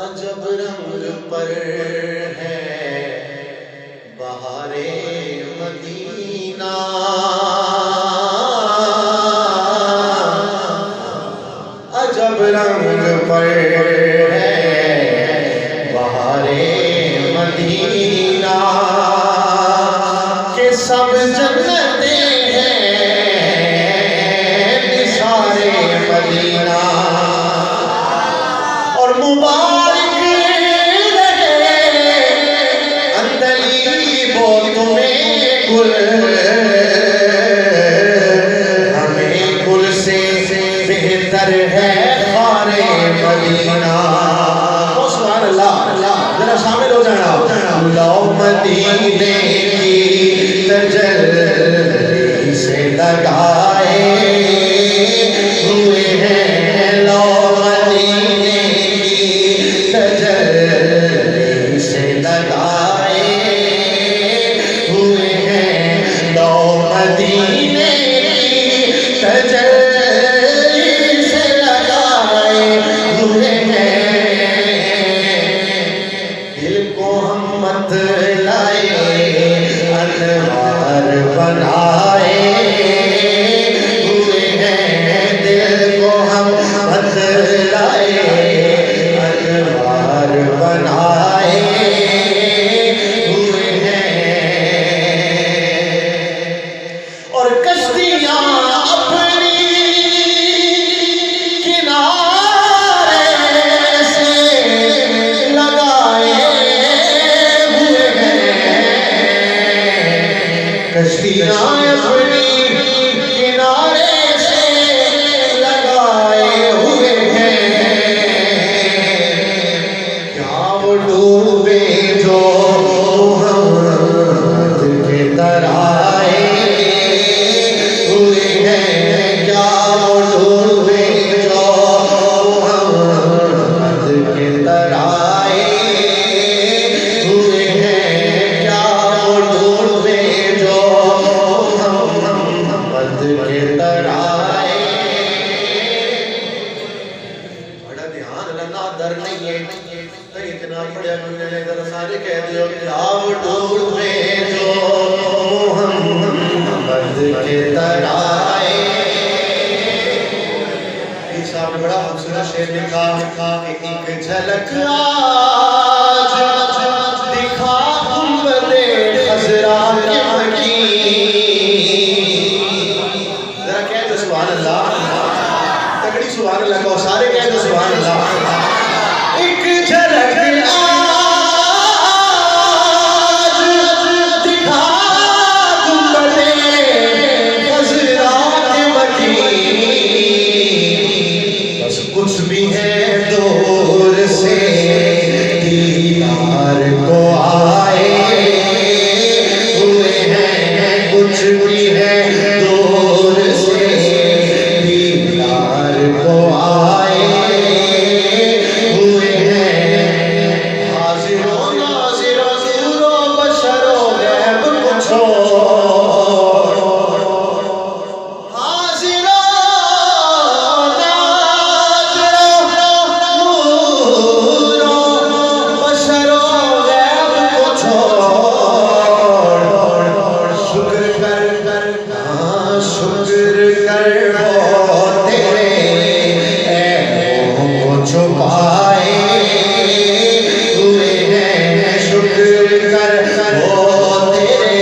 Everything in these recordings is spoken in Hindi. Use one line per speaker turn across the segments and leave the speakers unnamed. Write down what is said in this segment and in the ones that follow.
अजब रंग पर है बहारे मदीना, अजब रंग पर है बहारे मदीना के सब जन्नते मदीना और मुबारक रहे अंदली वो तुम्हें गुल, हमें गुल से बेहतर है खारे मदीना। सुभान अल्लाह, जरा शामिल हो जाना। लो मदीने की तजल्ली से लगाए हुए हैं, लो मदीने की तजल्ली से लगाए हुए हैं, लो मदीने की तजल्ली से लगाए हुए हैं। दिल को हम मत लाए अनवार बनाए हुए हैं, दिल को हम मत लाए अनवार बनाए हुए हैं। और कश्तियां अपनी किनारे से लगाए हुए हैं, कश्तियां अपनी किनारे से लगाए हुए हैं। क्या वो डूबे जो मोहम्मद के तराए हुए हैं, क्या वो डूबे जो मोहम्मद के तराए हुए हैं, क्या वो डूबे जो मोहम्मद के तराए। बड़ा ध्यान रखना, डर नहीं है तो इतना पढ़िया मैंने जरा सारे कह दियो। क्या वो डूबे जो मोहम्मद के तराए। साहब ने बड़ा खूबसूरत शेर लिखा, एक झलक आज दिखा गुंबदे खज़रा के मकी। जरा कह दो सुभान अल्लाह, तगड़ी सुभान अल्लाह को सारे कह दो सुभान अल्लाह। एक झलक आज दिखा गुंबदे खज़रा के मकी, बस कुछ भी है दूर से दीदार को आए हुए हैं, कुछ भी है दूर से दीदार को आए हुए हैं। हाज़िरो नाज़िरो ज़ूरो बशरो गैब पूछो, हाज़िरो छुपाए हुए हैं, शुक्र कर वो तेरे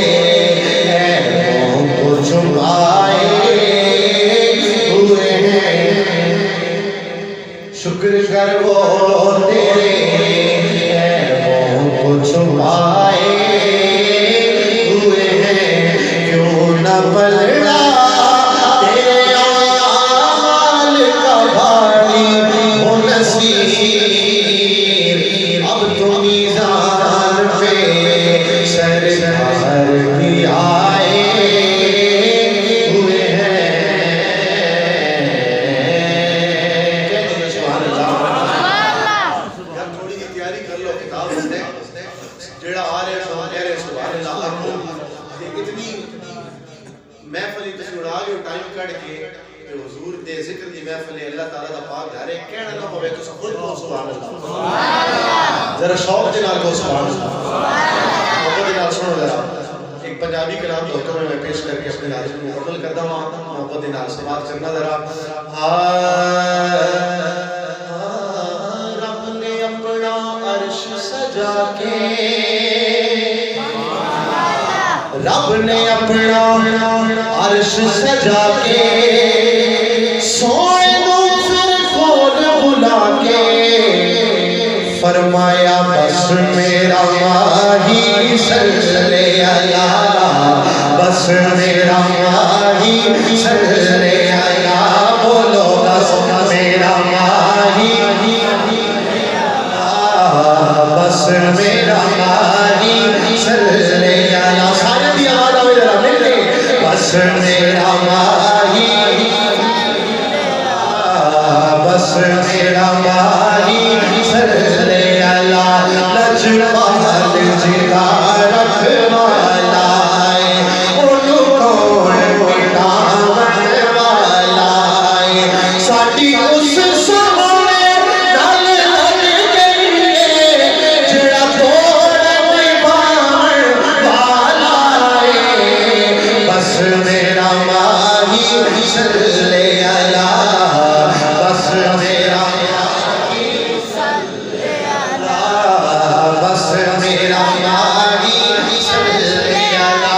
ऐबों को छुपाए हुए हैं, शुक्र कर वो तेरे ऐबों को छुपाए हुए हैं। क्यों न पलटा तेरे आमाल का भारी हो नसीब, अब तो मीज़ान पे सरकार भी आए हुए हैं। थोड़ी सी तैयारी कर लो, किताब जेड़ा आ रहे सो कह रहे सुभान अल्लाह। इतनी महफिल तुसीं उड़ा के टाइम कढ़ के हुजूर दे जिक्र दी महफिल अल्लाह ताला दा पाक घर है कहना ना होवे तो खुद को सुभान अल्लाह सुभान अल्लाह जरा शौक दे नाल को सुभान अल्लाह मोहब्बत दे नाल सुनो जरा एक पंजाबी कलाम जो हुक्म मैं पेश करके अपने नाज़िम को मुकम्मल करता हूं मोहब्बत दे नाल समाअत करना जरा रब ने अपना अर्श सजा के रब ने अपना अर्श सजा के सोने नू फिर कोल बुला के फरमाया बस मेरा माही सल्ले अला बस मेरा माही सल्ले अला बोलो बस मेरा माही बस मेरा माही सल्ले अला सारे दी आवाज आवे जरा मिलके बस मेरा माही बस मेरा माही सल्ले अला लजपाल जिला रखवाला ओनु कौन मिटावन वाला साडी उस सोहणे नाल लग गई जेड़ा तोड़ निभावन वाला बस मेरा माही सल्ले अला बस मेरा माही सल्ले अला बस मेरा माही सल्ले अला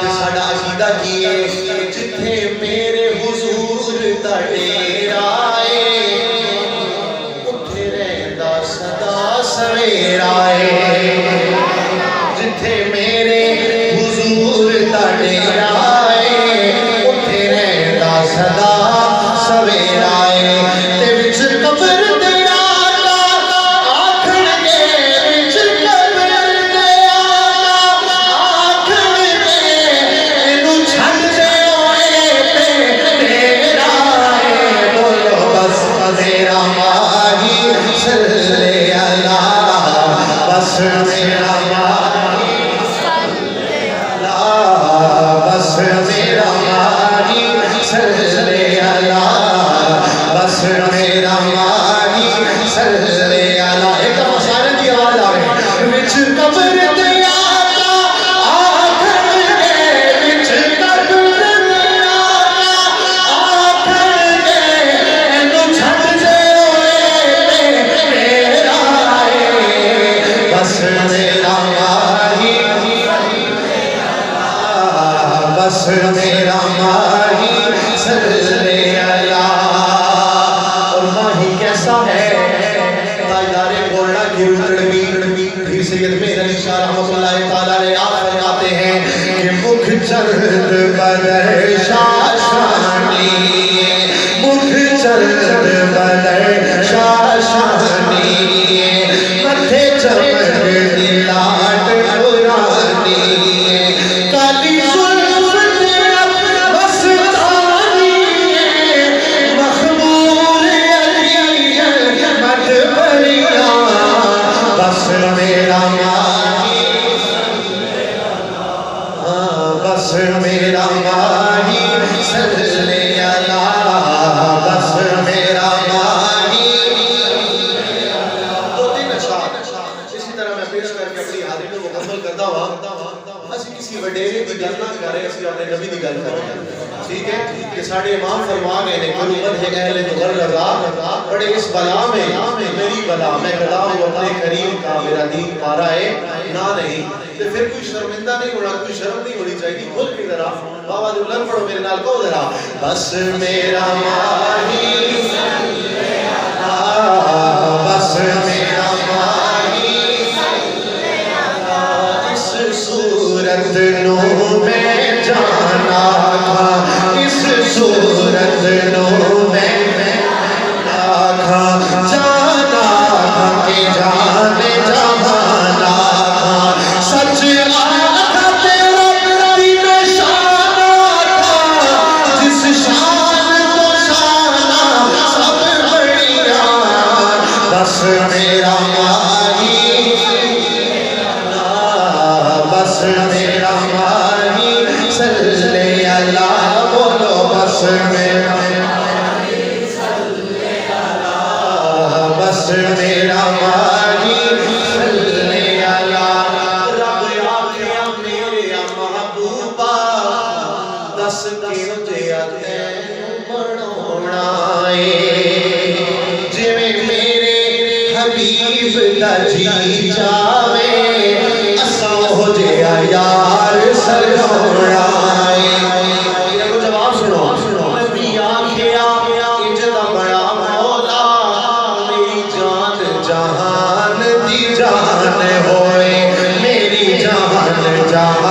ते साडा अकीदा की है जिथे मेरे हुजूर दा डेरा है उथे रहंदा सदा सवेरा है जिथे मेरे हुजूर दा डेरा है उथे रहंदा सदा सवेरा है ते विच कब्र दे आका आखणगे विच कब्र दे आका आखणगे इनू छड्ड दे ओए ते तेरा है बोलो बस मेरा माही सल्ले अला बस मेरा माही सल्ले अला बस मेरा माही सल्ले अला बस मेरा माही सल्ले अला एक दफा सारे दी आवाज आवे विच कब्र दे आका आखणगे विच कब्र दे आका आखणगे इनू छड्ड दे ओए ते तेरा है बस मेरा माही बस मेरा माही सल्ले अला और माही कैसा है ताजदारे गोल्डा की उतड़बी फिर सैयद मेहर अली शाह रहमतुल्लाह ताला अलैह आप फरमाते हैं कि मुख चंद बदर शाशानी मुख चंद बदर शाशानी मथे चमक दिलाट पुरानी काली जुल्फ तेरा मस्तानी मखबूल अली मत बलिया बस मेरा माही बस मेरा माही सल्ले अला बस मेरा माही दो तीन अशआर इसी तरह मैं पेश करके अपनी हाजिरी को मुकम्मल करता हुआ ਅਸੀਂ किसी वडेरे की गल ना कर रहे ਅਸੀਂ अपने नबी की गल कर रहे हैं ठीक है कि साडे इमाम फरमा गए ने गुरुमत है अहले मुगल रजा बड़े इस बला में मेरी बला मैं गदा हूं अपने करीम का मेरा दीन पारा है ना नहीं तो फिर कोई शर्मिंदा नहीं होना कोई शर्म नहीं होनी चाहिए खुद की तरह बाबा जी उलर पढ़ो मेरे नाल कहो जरा बस मेरा माही सल्ले अला बस मेरा माही सल्ले अला इस सूरत नो मैं जाना था इस सूरत नो मैं था जाना था कि जाने जहाना था सच आखा तेरा दिन शाना था जिस शान तो शाना सब बढ़िया बस मेरा माही बस मेरा माही सल्ले अला बोलो बस मेरा मेरा माही सल्ले अला रब आखिया मेरे महबूबा दस किरो जिया तैनू बनाउणा है जिवें मेरे हबीब दा जी जावे असा हो जिया यार सजाउणा है। जवाब सुनो नबी आखिया इंज दा बड़ा मौला मेरी जान जहान दी जान होए मेरी जान जहान